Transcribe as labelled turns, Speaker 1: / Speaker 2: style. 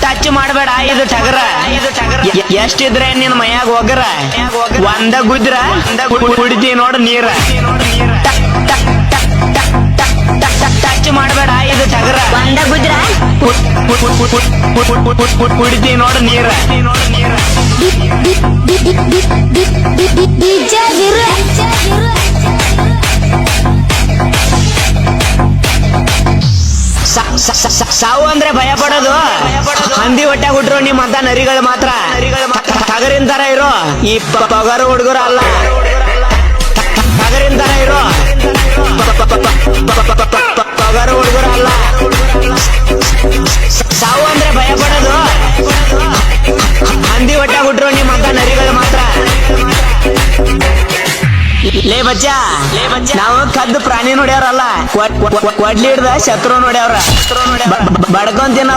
Speaker 1: touch ಮಾಡಬೇಡ ಇದು ಟಗರ ಎಷ್ಟಿದ್ರೆ ನಿನ್ ಮೈಯಾಗ ಹೋಗರ ಒಂದ ಗುದ್ರ ಕುಡಿದಿ ನೋಡು ನೀರ ಟಚ್ ಮಾಡಬೇಡ ಇದು ಟಗರ
Speaker 2: ಒಂದ ಗುದ್ರ
Speaker 1: ಕುಡಿದಿ ನೋಡು ನೀರ ಸಾವು ಅಂದ್ರೆ ಭಯ ಪಡೋದು ಹಂದಿ ಹೊಟ್ಟೆ ಹುಟ್ರು ನಿಮ್ ಅಂತ ನರಿಗಳು ಮಾತ್ರ ಟಗರಿನ ತರ ಇರೋ ಈ ಪಗರು ಹುಡುಗರು ಅಲ್ಲ ಟಗರಿನ ತರ ಇರೋ ಪಗರು ಹುಡುಗರು ಅಲ್ಲ ಸಾವು ಅಂದ್ರೆ ಭಯ ಪಡೋದು ಹಂದಿ ಹೊಟ್ಟೆ ಹುಟ್ರು ನಿಮ್ ಅಂತ ನರಿಗಳು ಮಾತ್ರ ಲೇ ಬಚ್ಚ ನಾವು ಕದ್ದು ಪ್ರಾಣಿ ನೋಡ್ಯಾವ್ರಲ್ಲ ಕೊಡ್ಲಿ ಹಿಡ್ದ ಶತ್ರು ನೋಡ್ಯಾವ್ರ ಬಡ್ಕೊಂತಿನ